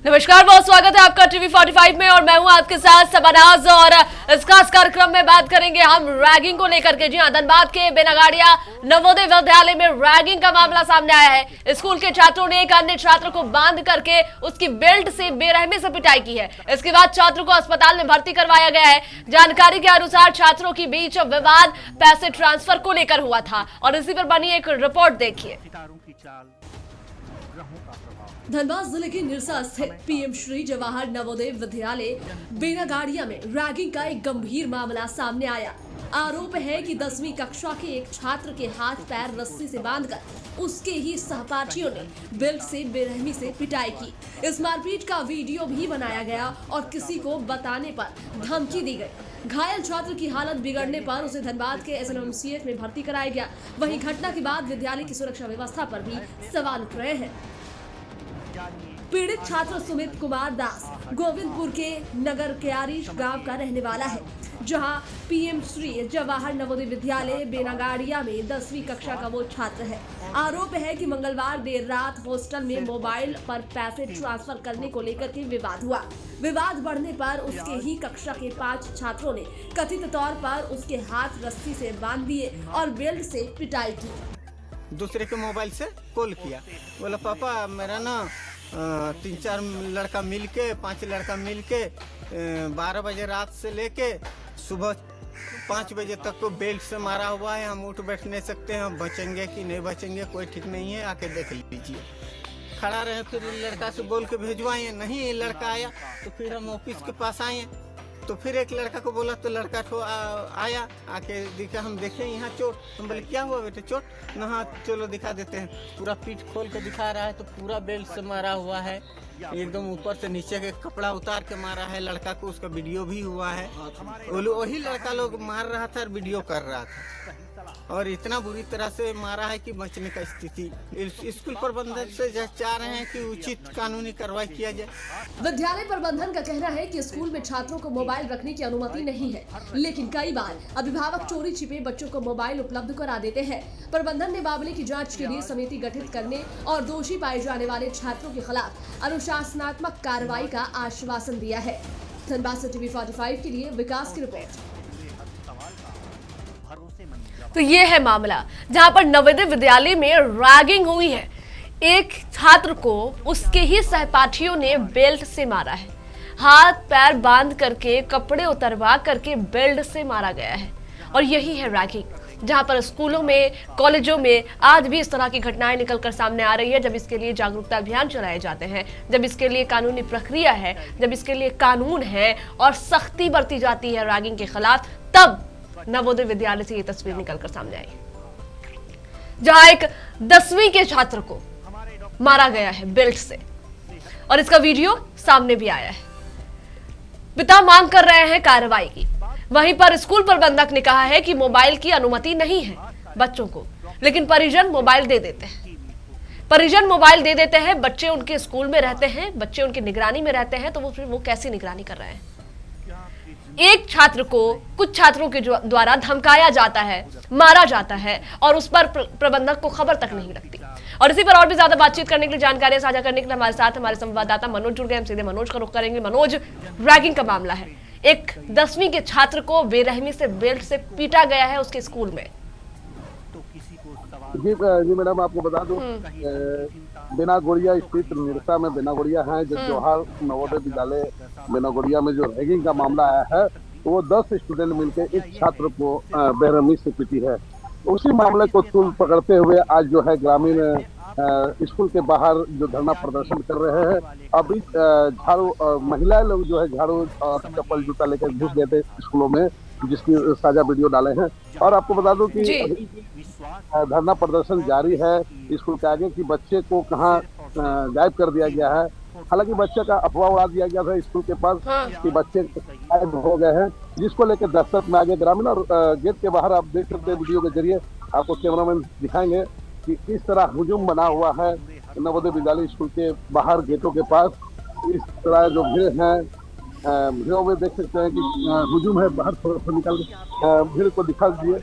नमस्कार, बहुत स्वागत है आपका टीवी 45 में और मैं हूं आपके साथ सबनाज। और इस खास कार्यक्रम में बात करेंगे हम रैगिंग को लेकर के। जी हां, धनबाद के बेनागाड़िया नवोदय विद्यालय में रैगिंग का मामला सामने आया है। स्कूल के छात्रों ने एक अन्य छात्र को बांध करके उसकी बेल्ट से बेरहमी से पिटाई की है। इसके बाद छात्र को अस्पताल में भर्ती करवाया गया है। जानकारी के अनुसार छात्रों के बीच विवाद पैसे ट्रांसफर को लेकर हुआ था और इसी पर बनी एक रिपोर्ट देखिए। धनबाद जिले के निरसा स्थित पीएम श्री जवाहर नवोदय विद्यालय बेनागाड़िया में रैगिंग का एक गंभीर मामला सामने आया। आरोप है कि 10वीं कक्षा के एक छात्र के हाथ पैर रस्सी से बांधकर उसके ही सहपाठियों ने बेल्ट से बेरहमी से पिटाई की। इस मारपीट का वीडियो भी बनाया गया और किसी को बताने पर धमकी दी गई। घायल छात्र की हालत बिगड़ने पर उसे धनबाद के एसएमसीएच में भर्ती कराया गया। वहीं घटना के बाद विद्यालय की सुरक्षा व्यवस्था पर भी सवाल उठ रहे हैं। पीड़ित छात्र सुमित कुमार दास गोविंदपुर के नगर क्यारीश गांव का रहने वाला है, जहां पीएम श्री जवाहर नवोदय विद्यालय बेनागाड़िया में 10वीं कक्षा का वो छात्र है। आरोप है कि मंगलवार देर रात हॉस्टल में मोबाइल पर पैसे ट्रांसफर करने को लेकर के विवाद हुआ। विवाद बढ़ने पर उसके ही कक्षा के 5 छात्रों ने कथित तौर पर उसके हाथ रस्सी से बांध दिए और बेल्ट से पिटाई की। दूसरे के मोबाइल से कॉल किया, बोला पापा मेरा ना 3-4 लड़का मिलके 5 लड़का मिलके 12 बजे रात से लेके सुबह 5 बजे तक को बेल्ट से मारा हुआ है। हम उठ बैठ नहीं सकते हैं, हम बचेंगे कि नहीं बचेंगे कोई ठीक नहीं है, आके देख लीजिए। खड़ा रहे, फिर लड़का से बोल के भेजवाए, नहीं लड़का आया तो फिर हम ऑफिस के पास आए तो फिर एक लड़का को बोला तो लड़का तो आया, आके दिखा, हम देखे यहाँ चोट। हम बोले क्या हुआ बेटे चोट? ना हाँ चलो दिखा देते हैं। पूरा पीठ खोल के दिखा रहा है तो पूरा बेल्ट से मारा हुआ है, एकदम ऊपर से नीचे के कपड़ा उतार के मारा है लड़का को। उसका वीडियो भी हुआ है। वही लड़का लोग मार रहा था और वीडियो कर रहा था और इतना बुरी तरह से मारा है कि बचने का स्थिति। स्कूल प्रबंधन से चाह रहे हैं कि उचित कानूनी कार्रवाई किया जाए। विद्यालय प्रबंधन का कहना है कि स्कूल में छात्रों को मोबाइल रखने की अनुमति नहीं है, लेकिन कई बार अभिभावक चोरी छिपे बच्चों को मोबाइल उपलब्ध करा देते हैं। प्रबंधन ने मामले की जांच के लिए समिति गठित करने और दोषी पाए जाने वाले छात्रों के खिलाफ अनुशासनात्मक कार्रवाई का आश्वासन दिया है। धनबाद से टीवी 45 के लिए विकास की रिपोर्ट। तो ये है मामला जहां पर नवोदय विद्यालय में रैगिंग हुई है। एक छात्र को उसके ही सहपाठियों ने बेल्ट से मारा है, हाथ पैर बांध करके कपड़े उतरवा करके बेल्ट से मारा गया है। और यही है रैगिंग, जहां पर स्कूलों में कॉलेजों में आज भी इस तरह की घटनाएं निकलकर सामने आ रही है। जब इसके लिए जागरूकता अभियान चलाए जाते हैं, जब इसके लिए कानूनी प्रक्रिया है, जब इसके लिए कानून है और सख्ती बरती जाती है रैगिंग के खिलाफ, तब नवोदय विद्यालय से ये तस्वीर निकलकर सामने आई, जहां एक 10वीं के छात्र को मारा गया है बेल्ट से और इसका वीडियो सामने भी आया है। पिता मांग कर रहे हैं कार्रवाई की। वहीं पर स्कूल प्रबंधक ने कहा है कि मोबाइल की अनुमति नहीं है बच्चों को, लेकिन परिजन मोबाइल दे देते हैं। परिजन मोबाइल दे देते हैं, बच्चे उनके स्कूल में रहते हैं, बच्चे उनकी निगरानी में रहते हैं, तो वो कैसी निगरानी कर रहे हैं? एक छात्र को कुछ छात्रों के द्वारा धमकाया जाता है, मारा जाता है और उस पर प्रबंधक को खबर तक नहीं लगती। और इसी पर और भी ज्यादा बातचीत करने के लिए, जानकारियां साझा करने के लिए हमारे साथ हमारे संवाददाता मनोज जुड़ गए। हम सीधे मनोज का रुख करेंगे। मनोज, रैगिंग का मामला है, एक 10वीं के छात्र को बेरहमी से बेल्ट से पीटा गया है उसके स्कूल में। जी मैडम, आपको बता दूं बेनागोड़िया स्थित निरसा में बेनागोड़िया है जो जवाहर नवोदय विद्यालय बेनागोड़िया में जो रैगिंग का मामला आया है, तो वो 10 स्टूडेंट मिलकर एक छात्र को बेरहमी से पीटी है। उसी मामले को तूल पकड़ते हुए आज जो है ग्रामीण स्कूल के बाहर जो धरना प्रदर्शन कर रहे हैं। अभी झाड़ू महिलाएं लोग जो है झाड़ू और चप्पल जूता लेकर घुस गए थे स्कूलों में, जिसकी साझा वीडियो डाले हैं। और आपको बता दूं कि धरना प्रदर्शन जारी है स्कूल के आगे कि बच्चे को कहाँ गायब कर दिया गया है। हालांकि बच्चे का अफवाह उड़ा दिया गया था स्कूल के पास कि बच्चे गायब हो गए हैं, जिसको लेकर दस्तक में आ गए ग्रामीण। और गेट के बाहर आप देख सकते हैं, वीडियो के जरिए आपको कैमरामैन दिखाएंगे कि इस तरह हुजूम बना हुआ है नवोदय विद्यालय स्कूल के बाहर गेटों के पास। इस तरह जो भीड़ है, भीड़ों में देख सकते हैं कि हुजूम है। बाहर थोड़ा निकाल के भीड़ को दिखा दीजिए।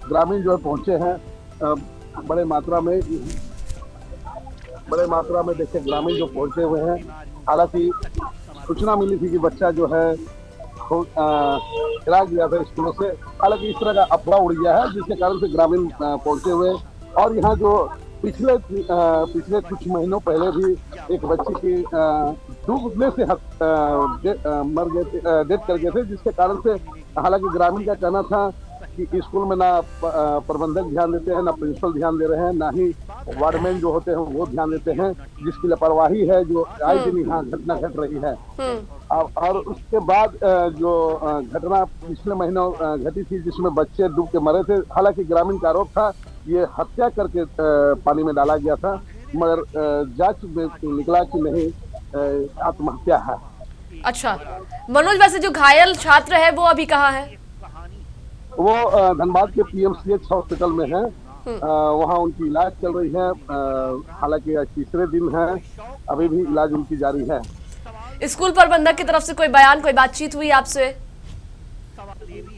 ग्रामीण जो है पहुंचे हैं बड़े मात्रा में। बड़े मात्रा में देखिए ग्रामीण जो पहुंचे हुए हैं। हालांकि सूचना मिली थी कि बच्चा जो है गिरा गया था स्कूलों से। हालांकि इस तरह का अफवाह उड़ गया है जिसके कारण से ग्रामीण पहुंचे हुए। और यहाँ जो पिछले कुछ महीनों पहले भी एक बच्चे की डूबने से मर गए थे, डेथ कर गए थे, जिसके कारण से हालांकि ग्रामीण का कहना था कि स्कूल में ना प्रबंधक ध्यान देते हैं, ना प्रिंसिपल ध्यान दे रहे हैं, ना ही वार्डमैन जो होते हैं वो ध्यान देते हैं, जिसकी लापरवाही है जो आए दिन यहाँ घटना घट रही है। और उसके बाद जो घटना पिछले महीनों घटी थी जिसमें बच्चे डूब के मरे थे। हालांकि ग्रामीण का आरोप था ये हत्या करके पानी में डाला गया था, मगर जांच में निकला कि नहीं आत्महत्या है। अच्छा मनोज, वैसे जो घायल छात्र है वो अभी कहाँ है? वो धनबाद के पीएमसीएच हॉस्पिटल में है। वहाँ उनकी इलाज चल रही है। हालांकि आज तीसरे दिन है, अभी भी इलाज उनकी जारी है। स्कूल प्रबंधक की तरफ से कोई बयान, कोई बातचीत हुई आपसे?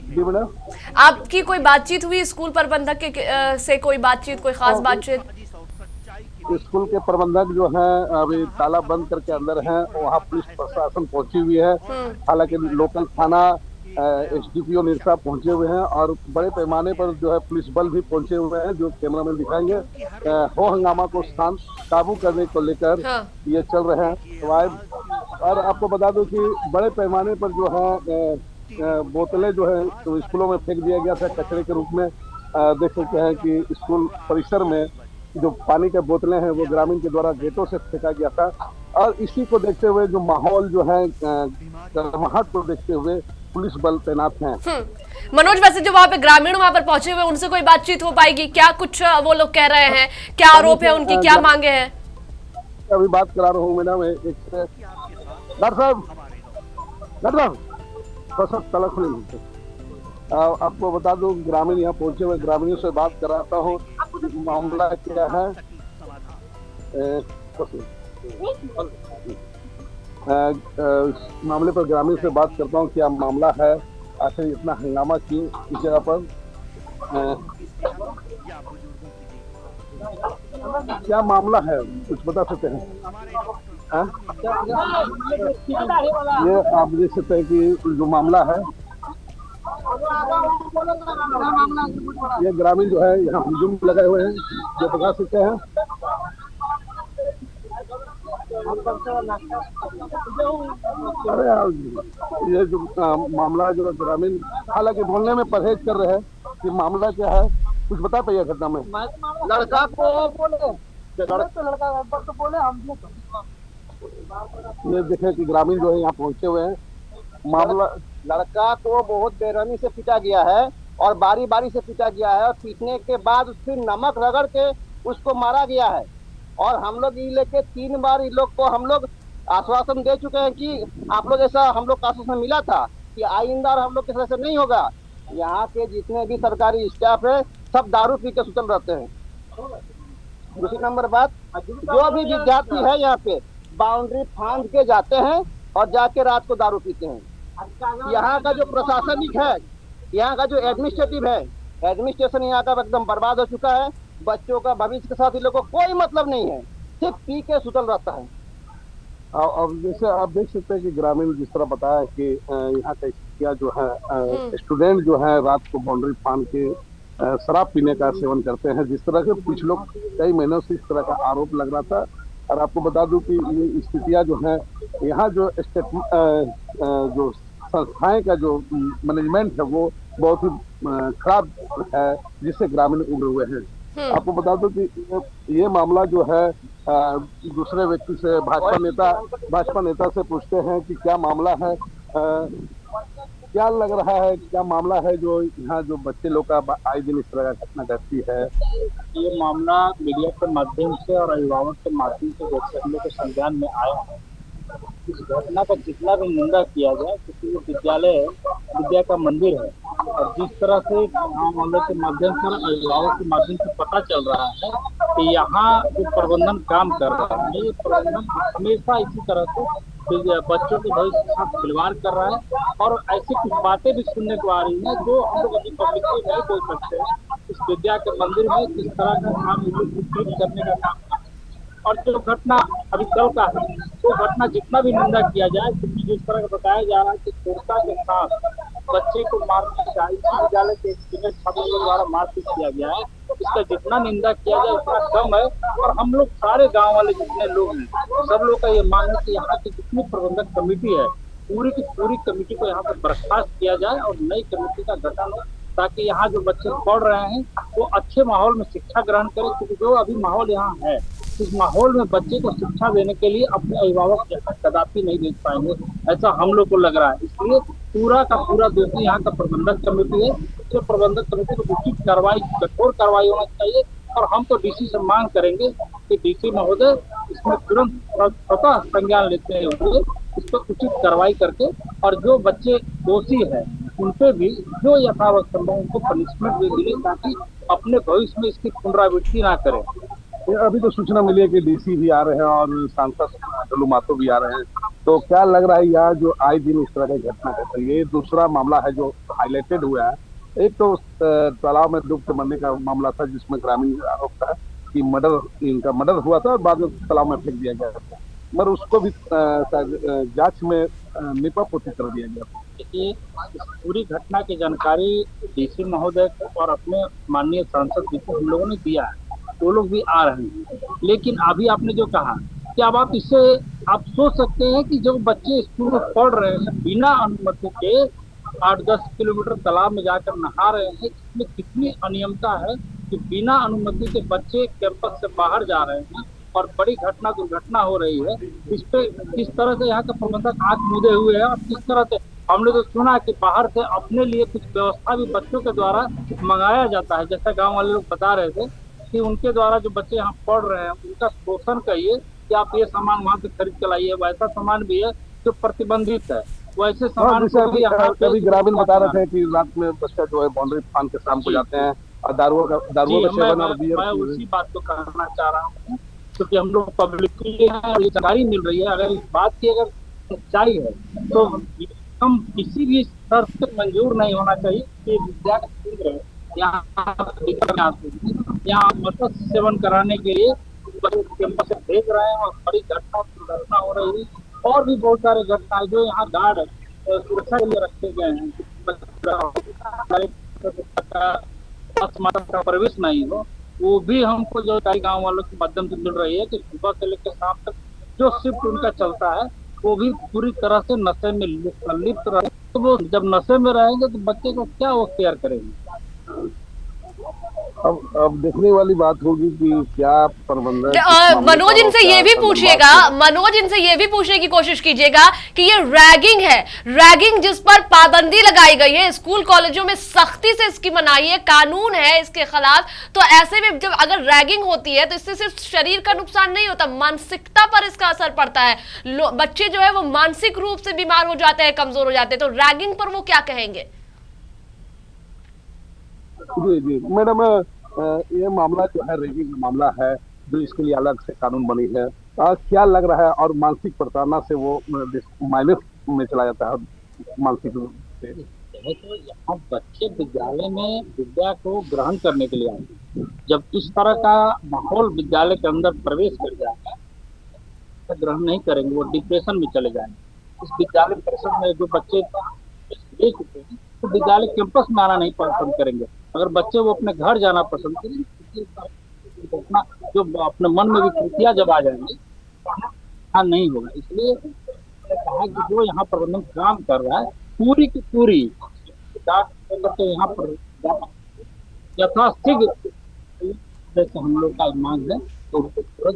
जी मैडम, आपकी कोई बातचीत हुई स्कूल प्रबंधक के से? कोई बातचीत, कोई खास बातचीत? स्कूल के प्रबंधक जो हैं अभी ताला बंद करके अंदर हैं। वहाँ पुलिस प्रशासन पहुंची हुई है। हालांकि लोकल थाना एसडीपीओ निरसा पहुंचे हुए हैं और बड़े पैमाने पर जो है पुलिस बल भी पहुंचे हुए हैं, जो कैमरा में दिखाएंगे। हो हंगामा को शांत काबू करने को लेकर ये चल रहे हैं। और आपको बता दूं कि बड़े पैमाने पर जो है बोतलें जो है तो स्कूलों में फेंक दिया गया था कचरे के रूप में। देख सकते हैं कि स्कूल परिसर में जो पानी के बोतलें हैं वो ग्रामीण के द्वारा गेटों से फेंका गया था। और इसी को देखते हुए जो माहौल जो है गर्माहट को देखते हुए पुलिस बल तैनात हैं। मनोज, वैसे जो वहाँ पे ग्रामीण वहाँ पर पहुंचे हुए उनसे कोई बातचीत हो पाएगी क्या? कुछ वो लोग कह रहे हैं, क्या आरोप है उनकी, क्या मांगे हैं? अभी बात करा रहा हूँ मैडम। डॉक्टर साहब थोड़ा सा तला खुले। आपको बता दूं ग्रामीण यहाँ पहुंचे हुए ग्रामीणों से बात कराता हूँ। मामला क्या है? मामले पर ग्रामीण से बात करता हूँ, क्या मामला है, आखिर इतना हंगामा क्यों इस जगह पर, क्या मामला है, कुछ बता सकते हैं? ये आप देख सकते हैं कि जो मामला है ये ग्रामीण जो है यहाँ हुजूम लगाए हुए हैं, जो बता सकते हैं। अरे यार ये जो मामला जो ग्रामीण हालांकि बोलने में परहेज कर रहे हैं कि मामला क्या है, कुछ बता पाइए घटना में। लड़का को बोले, लड़का तो बोले हम। ये देखे कि ग्रामीण जो है यहाँ पहुंचे हुए हैं। मामला लड़का को बहुत बेरहमी से पीटा गया है और बारी बारी से पीटा गया है और पीटने के बाद उससे नमक रगड़ के उसको मारा गया है। और हम लोग ये लेके 3 बार इन लोग को हम लोग आश्वासन दे चुके हैं कि आप लोग ऐसा हम लोग का आश्वासन मिला था कि आइंदा हम लोग की तरह से नहीं होगा। यहाँ के जितने भी सरकारी स्टाफ है सब दारू पी के सुतल रहते हैं। दूसरी नंबर बात, जो भी विद्यार्थी है यहाँ पे बाउंड्री फांद के जाते हैं और जाके रात को दारू पीते हैं। यहाँ का जो प्रशासनिक है, यहाँ का जो एडमिनिस्ट्रेटिव है, एडमिनिस्ट्रेशन यहाँ का एकदम बर्बाद हो चुका है। बच्चों का भविष्य के साथ इन लोगों को कोई मतलब नहीं है, सिर्फ पी के सुतल रहता है। अब जैसे आप देख सकते हैं कि ग्रामीण जिस तरह बताया कि यहाँ का स्थितियाँ जो है स्टूडेंट जो है रात को बाउंड्री फांद के शराब पीने का सेवन करते हैं, जिस तरह से कुछ लोग कई महीनों से इस तरह का आरोप लग रहा था। और आपको बता दूं कि ये स्थितियाँ जो है यहाँ जो जो संस्थाएं का जो मैनेजमेंट है वो बहुत ही खराब है, जिससे ग्रामीण उभरे हुए हैं। आपको बता दूं कि ये मामला जो है दूसरे व्यक्ति से भाजपा नेता से पूछते हैं कि क्या मामला है, क्या लग रहा है, क्या मामला है जो यहाँ जो बच्चे लोग का आए दिन इस तरह का घटना घटती है। ये मामला मीडिया के माध्यम से और अभिभावक के माध्यम से जैसे हम लोग के संज्ञान में आया है, इस घटना का जितना भी निंदा किया जाए, क्योंकि ये विद्यालय विद्या का मंदिर है और जिस तरह से हम लोग के माध्यम से और अभिभावक के माध्यम से पता चल रहा है कि यहाँ जो प्रबंधन काम कर रहा है, ये प्रबंधन हमेशा इसी तरह से बच्चों के भविष्य के साथ खिलवाड़ कर रहा है। और ऐसी कुछ बातें भी सुनने को आ रही हैं जो हम लोग अभी पब्लिक में नहीं बोल सकते हैं। इस विद्या के मंदिर में किस तरह का काम करने का काम और जो घटना अभी कल का है, वो घटना जितना भी निंदा किया जाए, क्योंकि जिस तरह का बताया जा रहा है कि क्रूरता के साथ बच्चे को मारने का इसी विद्यालय के छात्रों के द्वारा मारपीट किया गया है, इसका जितना निंदा किया जाए उतना कम है। और हम लोग सारे गांव वाले जितने लोग हैं, सब लोग का ये मानना है कि यहाँ की जितनी प्रबंधक कमेटी है, पूरी की पूरी कमेटी को यहाँ पर बर्खास्त किया जाए और नई कमेटी का गठन हो, ताकि यहाँ जो बच्चे पढ़ रहे हैं वो अच्छे माहौल में शिक्षा ग्रहण करें। क्योंकि जो अभी माहौल यहाँ है, इस माहौल में बच्चे को शिक्षा देने के लिए अपने अभिभावक यहाँ कदापि नहीं भेज पाएंगे, ऐसा हम लोग को लग रहा है। इसलिए पूरा का पूरा दोषी यहाँ का प्रबंधक कमेटी है। तो प्रबंधक कमेटी को उचित कार्रवाई, कठोर कार्रवाई होना चाहिए। और हम तो डीसी से मांग करेंगे कि डीसी महोदय इसमें तुरंत स्वतः संज्ञान लेते हुए इस पर उचित कार्रवाई करके, और जो बच्चे दोषी है उनपे भी जो यथावत संभव उनको पनिशमेंट भी मिले, ताकि अपने भविष्य में इसकी पुनरावृत्ति ना करें। अभी तो सूचना मिली है कि डीसी भी आ रहे हैं और सांसद ढलू मातो भी आ रहे हैं, तो क्या लग रहा है यहाँ जो आए दिन इस तरह की घटना घट रही है? ये दूसरा मामला है जो हाईलाइटेड हुआ है। एक तो तालाब में डूब के मरने का मामला था, जिसमें ग्रामीण आरोप था कि इनका मर्डर हुआ था और बाद में तालाब में फेंक दिया गया था, मगर उसको भी जांच में निष्पक्ष कर दिया गया। देखिए, इस पूरी घटना की जानकारी डीसी महोदय को और अपने माननीय सांसद जी को हम लोगों ने दिया है, वो लोग भी आ रहे हैं। लेकिन अभी आपने जो कहा कि अब आप इससे आप सोच सकते हैं कि जब बच्चे स्कूल में पढ़ रहे हैं बिना अनुमति के 8-10 किलोमीटर तालाब में जाकर नहा रहे हैं, इसमें कितनी अनियमता है कि बिना अनुमति के बच्चे कैंपस से बाहर जा रहे हैं और बड़ी दुर्घटना हो रही है। इस पे किस तरह से यहाँ का प्रबंधक आंख मूंदे हुए है और किस तरह से हमने तो सुना कि बाहर से अपने लिए कुछ व्यवस्था भी बच्चों के द्वारा मंगाया जाता है। जैसा गांव वाले लोग बता रहे थे कि उनके द्वारा जो बच्चे यहाँ पढ़ रहे हैं उनका शोषण करिए कि आप ये सामान वहाँ से खरीद के लाइए। वैसा सामान भी है जो प्रतिबंधित है, वैसे सामान कभी ग्रामीण बता रहे थे कि रात में बच्चा जो है बाउंड्री फान के शाम को जाते हैं और दारुओं का सेवन और बियर। मैं उसी बात को कहना चाह रहा हूँ, क्योंकि हम लोग पब्लिकली हैं और ये जानकारी मिल रही है। अगर इस बात की अगर सच्चाई है तो हम किसी भी स्तर से मंजूर नहीं होना चाहिए कि विद्या का केंद्र यहाँ मत्स्य सेवन कराने के लिए कैंपस से भेज रहे हैं और बड़ी दुर्घटना हो रही है। और भी बहुत सारे घटनाएं जो यहाँ गार्ड सुरक्षा के लिए रखे गए हैं, का प्रवेश नहीं हो, वो भी हमको जो गांव वालों के माध्यम से मिल रही है कि सुबह से लेकर शाम तक जो शिफ्ट उनका चलता है वो भी पूरी तरह से नशे में लिप्त रहे। तो वो जब नशे में रहेंगे तो बच्चे को क्या वो केयर करेंगे? अब देखने वाली बात होगी कि क्या प्रबंधक मनोज इनसे ये भी पूछिएगा, मनोज इनसे ये भी पूछने की कोशिश कीजिएगा कि ये रैगिंग है, रैगिंग जिस पर पाबंदी लगाई गई है, स्कूल कॉलेजों में सख्ती से इसकी मनाही है, कानून है इसके खिलाफ, तो ऐसे में जब अगर रैगिंग होती है तो इससे सिर्फ शरीर का नुकसान नहीं होता, मानसिकता पर इसका असर पड़ता है। बच्चे जो है वो मानसिक रूप से बीमार हो जाते हैं, कमजोर हो जाते हैं। तो रैगिंग पर वो क्या कहेंगे? जी मैडम, ये मामला जो है रैगिंग का मामला है, जो इसके लिए अलग से कानून बनी है। क्या लग रहा है, और मानसिक प्रताड़ना से वो माइनस में चला जाता है मानसिक रूप से। तो यहाँ बच्चे विद्यालय में विद्या को ग्रहण करने के लिए आए, जब इस तरह का माहौल विद्यालय के अंदर प्रवेश कर जाएगा तो ग्रहण नहीं करेंगे, वो डिप्रेशन में चले जाएंगे। इस विद्यालय परिसर में जो बच्चे ले चुके हैं तो विद्यालय कैंपस में आना नहीं पसंद करेंगे। अगर बच्चे वो अपने घर जाना पसंद करेंगे, अपना जो अपने मन में भी कृतियाँ जब आ जाएंगे पढ़ना नहीं होगा। इसलिए कहा कि जो यहाँ प्रबंधन काम कर रहा है पूरी की पूरी तो यहाँ पर यथाशीघ्र जैसे हम लोग का मांग है तो उनको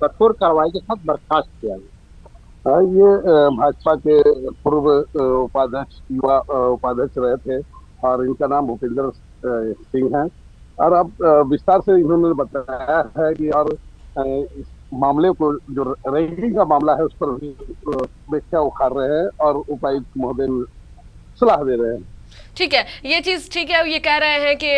कठोर कार्रवाई के साथ बर्खास्त किया गया। ये भाजपा के पूर्व उपाध्यक्ष, युवा उपाध्यक्ष रहे थे और इनका नाम भूपेंद्र सिंह है। और अब विस्तार से इन्होंने बताया है कि और इस मामले को जो रैगिंग का मामला है उस पर भी व्याख्या उखाड़ रहे हैं और उपायुक्त महोदय सलाह दे रहे हैं। ठीक है, ये चीज ठीक है। ये कह रहे हैं कि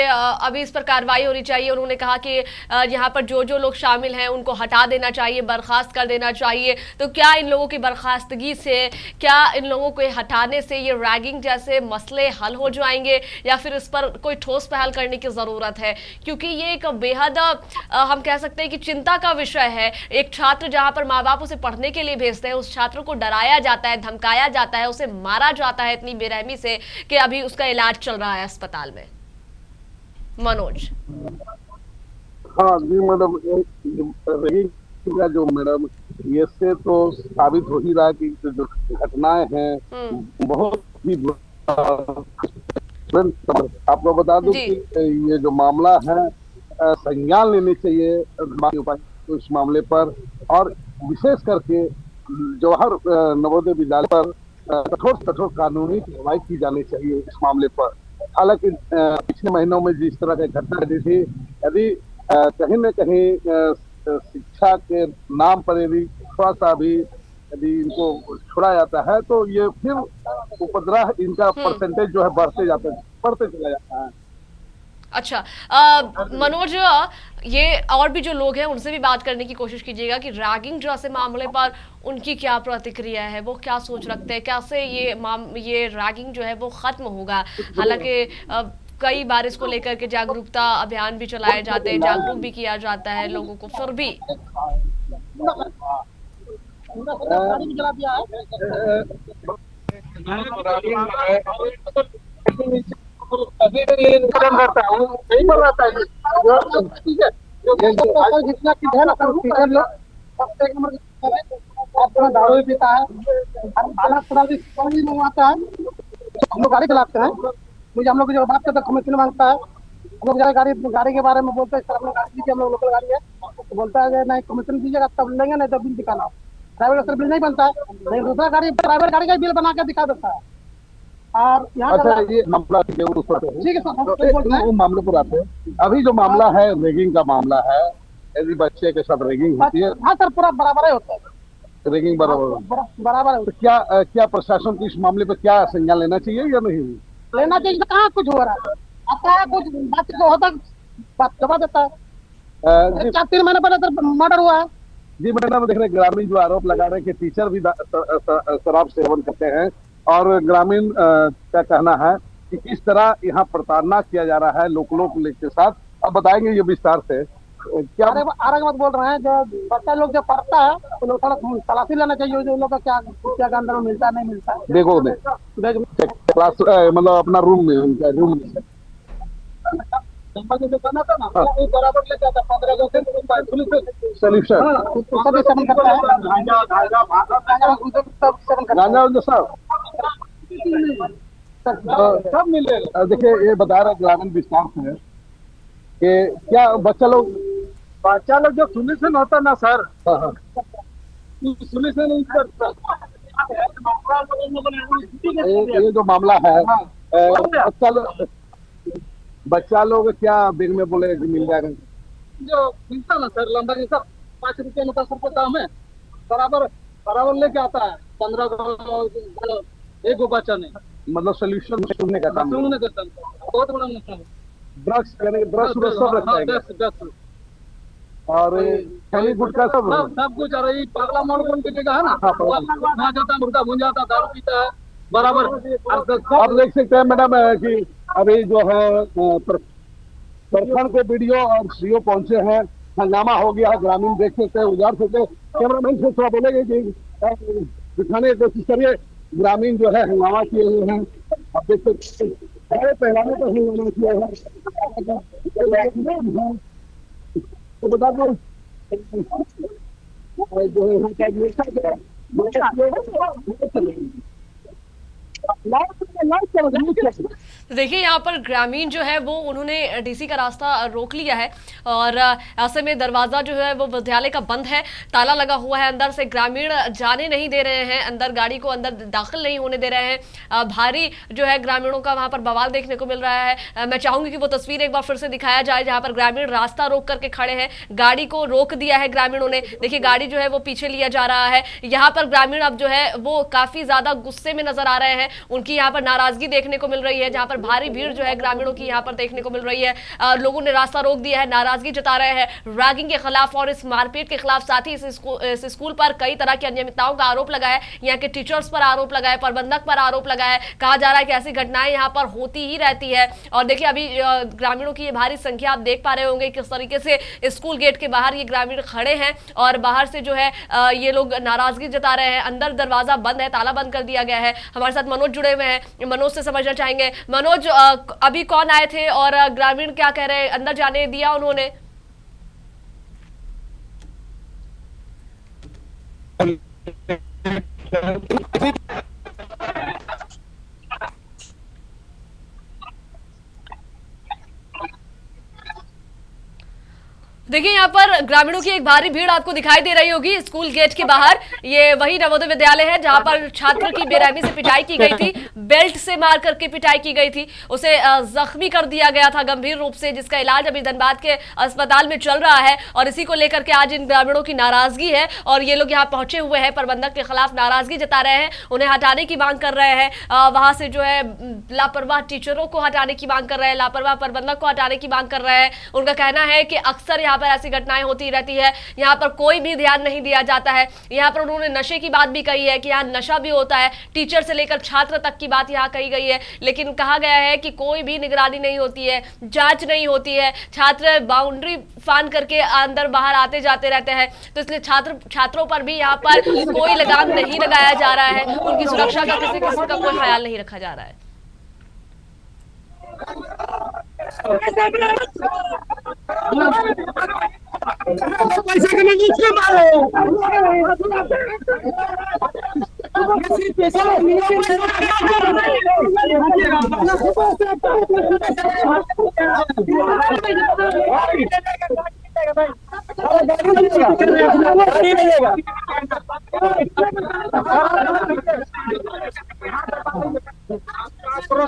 अभी इस पर कार्रवाई होनी चाहिए। उन्होंने कहा कि यहाँ पर जो जो लोग शामिल हैं उनको हटा देना चाहिए, बर्खास्त कर देना चाहिए। तो क्या इन लोगों की बर्खास्तगी से, क्या इन लोगों को हटाने से ये रैगिंग जैसे मसले हल हो जाएंगे, या फिर इस पर कोई ठोस पहल करने की जरूरत है? क्योंकि ये एक बेहद हम कह सकते हैं कि चिंता का विषय है। एक छात्र जहाँ पर माँ बाप उसे पढ़ने के लिए भेजते हैं, उस छात्र को डराया जाता है, धमकाया जाता है, उसे मारा जाता है इतनी बेरहमी से कि अभी उसका इलाज चल रहा है अस्पताल में। मनोज। हाँ जी मैडम, रैगिंग का जो मैडम ये से तो साबित हो ही रहा है कि जो घटनाएं हैं बहुत ही आपको बता दूं कि ये जो मामला है संज्ञान लेने चाहिए उपायुक्त इस मामले पर, और विशेष करके जवाहर नवोदय विद्यालय पर कठोर से कठोर कानूनी कार्रवाई की जानी चाहिए इस मामले पर। हालांकि पिछले महीनों में जिस तरह की घटना घटी थी, यदि कहीं न कहीं शिक्षा के नाम पर यदि थोड़ा सा भी यदि इनको छोड़ा जाता है तो ये फिर उपद्रव इनका परसेंटेज जो है बढ़ते चला जाता है। अच्छा, मनोज, ये और भी जो लोग हैं उनसे भी बात करने की कोशिश कीजिएगा कि रैगिंग जैसे मामले पर उनकी क्या प्रतिक्रिया है, वो क्या सोच रखते हैं, कैसे ये रैगिंग जो है वो खत्म होगा। हालांकि कई बार इसको लेकर के जागरूकता अभियान भी चलाए जाते हैं, जागरूक भी किया जाता है लोगों को, फिर भी अभी ये निकल रहता है, नहीं बोल रहा था ठीक है, जो जितना की है ना टीचर लोग सबसे एक नंबर अपना दारू भी पीता है, खाना थोड़ा भी कम ही मंगवाता है। हम लोग गाड़ी चलाते हैं, मुझे हम लोग जो बात करते हैं कमीशन मांगता है, हम लोग गाड़ी के बारे में बोलते हैं, सर हम लोग गाड़ी दीजिए, हम लोग लोकल गाड़ी है, तो बोलता है नहीं कमीशन दीजिएगा तब लेंगे, नहीं तो बिल दिखाना। प्राइवेट का बिल नहीं बनता है, नहीं दूसरा गाड़ी प्राइवेट गाड़ी का बिल बना के दिखा देता है। और अच्छा, ये मामला ठीक है सर, वो मामले पर आते हैं। अभी जो मामला है रैगिंग का मामला है, यदि बच्चे के साथ रैगिंग होती है, हाँ सर, पूरा बराबर ही होता है, रैगिंग बराबर है। तो क्या प्रशासन को इस मामले पर क्या संज्ञान लेना चाहिए या नहीं लेना चाहिए? कहाँ कुछ हो रहा है, आता है कुछ बात जो होता बात दबा देता है। 4-3 महीने पहले मर्डर हुआ है जी मैडम। देख रहे ग्रामीण जो आरोप लगा रहे हैं कि टीचर भी शराब सेवन करते हैं, और ग्रामीण का कहना है कि किस तरह यहाँ प्रताड़ना किया जा रहा है लोकलों के साथ। अब बताएंगे ये विस्तार से क्या आगे मत बोल रहे हैं। जो बच्चा लोग जो पढ़ता है तो लोग थोड़ा तलाशी लेना चाहिए, जो लोग का क्या अंदर में मिलता है नहीं मिलता है। देखो क्लास मतलब अपना रूम में बराबर ले जाता 15 सोल्यूशन सब मिले। देखिए ये बता रहा ग्रामीण विस्तार से कि क्या बच्चा लोग जो सोल्यूशन होता ना सर, सोल्यूशन ये जो मामला है, बच्चा लोग क्या बैग में बोले मिल जाएगा, जो मिलता ना सर लंबा सब 5 रुपये में 10 रुपये दाम है, बराबर लेके आता है 15 एक बच्चा नहीं, मतलब सोल्यूशन ढूंढने का काम, बहुत बड़ा नुकसान। ड्रग्स सब रखता है और खैनी गुटखा सब कुछ। अरे पगला मोड़ कौन पीटेगा है ना, वहाँ जाता मुर्गा भून जाता, दारू पीता है बराबर। आप देख सकते हैं मैडम कि अभी जो है प्रखंड के वीडियो और सीओ पहुंचे हैं, हंगामा हो गया है, ग्रामीण देख सकते हैं, उजाड़ सकते हैं। कैमरामैन से थोड़ा बोलेंगे कि दिखाने की कोशिश करिए। ग्रामीण जो है हंगामा किए हुए हैं, आप देख सकते हैं पहले पहलाने पर हंगामा किया है। तो बता दो जो है देखिए यहाँ पर ग्रामीण जो है वो उन्होंने डीसी का रास्ता रोक लिया है, और ऐसे में दरवाजा जो है वो विद्यालय का बंद है, ताला लगा हुआ है, अंदर से ग्रामीण जाने नहीं दे रहे हैं, अंदर गाड़ी को अंदर दाखिल नहीं होने दे रहे हैं। भारी जो है ग्रामीणों का वहां पर बवाल देखने को मिल रहा है। मैं चाहूंगी कि वो तस्वीर एक बार फिर से दिखाया जाए जहां पर ग्रामीण रास्ता रोक करके खड़े हैं, गाड़ी को रोक दिया है ग्रामीणों ने। देखिए गाड़ी जो है वो पीछे लिया जा रहा है। यहाँ पर ग्रामीण अब जो है वो काफी ज्यादा गुस्से में नजर आ रहे हैं, उनकी यहाँ पर नाराजगी देखने को मिल रही है, जहाँ पर भारी भीड़ जो है ग्रामीणों की यहाँ पर देखने को मिल रही है। लोगों ने रास्ता रोक दिया है, नाराजगी जता रहे हैं रैगिंग के खिलाफ और इस मारपीट के खिलाफ। साथ ही इस स्कूल पर कई तरह की अनियमितताओं का आरोप लगा है, यहाँ के टीचर्स पर आरोप लगा है, प्रबंधक पर आरोप लगा है। कहा जा रहा है कि ऐसी घटनाएं यहाँ पर होती ही रहती है। और देखिए अभी ग्रामीणों की ये भारी संख्या आप देख पा रहे होंगे किस तरीके से स्कूल गेट के बाहर ये ग्रामीण खड़े हैं और बाहर से जो है ये लोग नाराजगी जता रहे हैं। अंदर दरवाजा बंद है, ताला बंद कर दिया गया है। हमारे साथ मनोज जुड़े हुए हैं, मनोज से समझना चाहेंगे। मनोज, अभी कौन आए थे और ग्रामीण क्या कह रहे हैं, अंदर जाने दिया उन्होंने? देखिए यहाँ पर ग्रामीणों की एक भारी भीड़ आपको दिखाई दे रही होगी स्कूल गेट के बाहर। ये वही नवोदय विद्यालय है जहां पर छात्र की बेरहमी से पिटाई की गई थी, बेल्ट से मार करके पिटाई की गई थी, उसे जख्मी कर दिया गया था गंभीर रूप से, जिसका इलाज अभी धनबाद के अस्पताल में चल रहा है। और इसी को लेकर के आज इन ग्रामीणों की नाराजगी है और ये लोग यहाँ पहुंचे हुए हैं, प्रबंधक के खिलाफ नाराजगी जता रहे हैं, उन्हें हटाने की मांग कर रहे हैं। वहां से जो है लापरवाह टीचरों को हटाने की मांग कर रहे हैं, लापरवाह प्रबंधक को हटाने की मांग कर रहे हैं। उनका कहना है कि अक्सर यहाँ पर ऐसी घटनाएं होती रहती है, यहाँ पर कोई भी ध्यान नहीं दिया जाता है। यहाँ पर उन्होंने नशे की बात भी कही है कि यहाँ नशा भी होता है, टीचर से लेकर छात्र तक की बात यहाँ कही गई है, लेकिन कहा गया है कि कोई भी निगरानी नहीं होती है, जांच नहीं होती है। छात्र बाउंड्री फान करके अंदर बाहर आते जाते रहते हैं, तो इसलिए छात्रों पर भी यहाँ पर कोई लगाम नहीं लगाया जा रहा है, उनकी सुरक्षा का किसी किस्म का कोई ख्याल नहीं रखा जा रहा है।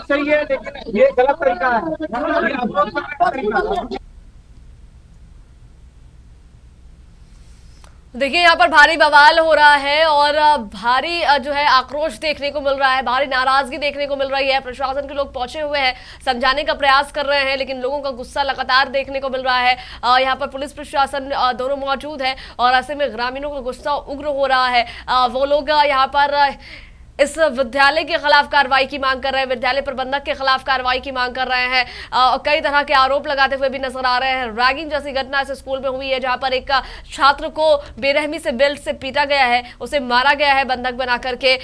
सही है, लेकिन ये गलत तरीका है। देखिए यहाँ पर भारी बवाल हो रहा है और भारी जो है आक्रोश देखने को मिल रहा है, भारी नाराजगी देखने को मिल रही है। प्रशासन के लोग पहुंचे हुए हैं, समझाने का प्रयास कर रहे हैं, लेकिन लोगों का गुस्सा लगातार देखने को मिल रहा है। यहाँ पर पुलिस प्रशासन दोनों मौजूद है और ऐसे में ग्रामीणों का गुस्सा उग्र हो रहा है। वो लोग यहाँ पर इस विद्यालय के खिलाफ कार्रवाई की मांग कर रहे हैं, विद्यालय प्रबंधक के खिलाफ कार्रवाई की मांग कर रहे हैं और कई तरह के आरोप लगाते हुए भी नजर आ रहे हैं। रैगिंग जैसी घटना इस स्कूल में हुई है जहां पर एक छात्र को बेरहमी से बेल्ट से पीटा गया है, उसे मारा गया है बंधक बना करके।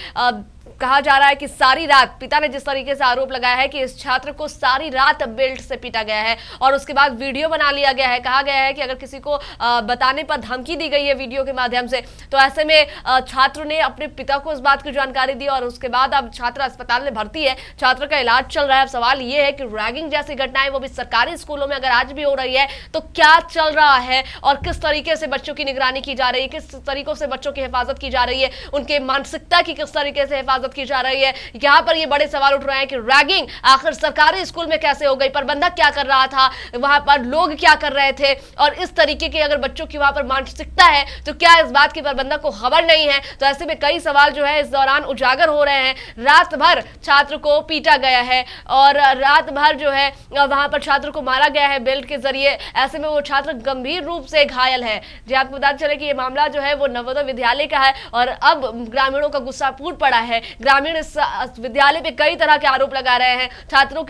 कहा जा रहा है कि सारी रात, पिता ने जिस तरीके से आरोप लगाया है कि इस छात्र को सारी रात बेल्ट से पीटा गया है और उसके बाद वीडियो बना लिया गया है। कहा गया है कि अगर किसी को बताने पर धमकी दी गई है वीडियो के माध्यम से, तो ऐसे में छात्र ने अपने पिता को इस बात की जानकारी दी और उसके बाद अब छात्र अस्पताल में भर्ती है, छात्र का इलाज चल रहा है। अब सवाल ये है कि रैगिंग जैसी घटनाएं वो भी सरकारी स्कूलों में अगर आज भी हो रही है तो क्या चल रहा है और किस तरीके से बच्चों की निगरानी की जा रही है, किस तरीकों से बच्चों की हिफाजत की जा रही है, उनके मानसिकता की किस तरीके से हिफाजत की जा रही है। यहाँ पर ये बड़े सवाल उठ रहे हैं कि रैगिंग आखिर सरकारी स्कूल में कैसे हो गई, प्रबंधक क्या कर रहा था, वहां पर लोग क्या कर रहे थे, और इस तरीके की अगर बच्चों की वहां पर मानसिकता है तो क्या इस बात की प्रबंधक को खबर नहीं है। तो ऐसे में कई सवाल जो है इस दौरान उजागर हो रहे हैं। रात भर छात्र को पीटा गया है और रात भर जो है वहां पर छात्र को मारा गया है बेल्ट के जरिए। ऐसे में वो छात्र गंभीर रूप से घायल है। जी आपको बता चले कि ये मामला जो है वो नवोदय विद्यालय का है और अब ग्रामीणों का गुस्सा फूट पड़ा है। ग्रामीण इस विद्यालय पे कई तरह के आरोप लगा रहे हैं। छात्रों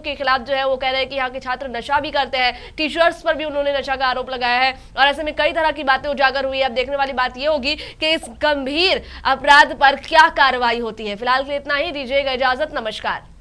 के खिलाफ जो है वो कह रहे हैं कि यहाँ के छात्र नशा भी करते हैं, टीचर्स पर भी उन्होंने नशा का आरोप लगाया है और ऐसे में कई तरह की बातें उजागर हुई है। अब देखने वाली बात ये होगी कि इस गंभीर अपराध पर क्या कार्रवाई होती है। फिलहाल के लिए इतना ही, दीजिएगा इजाजत, नमस्कार।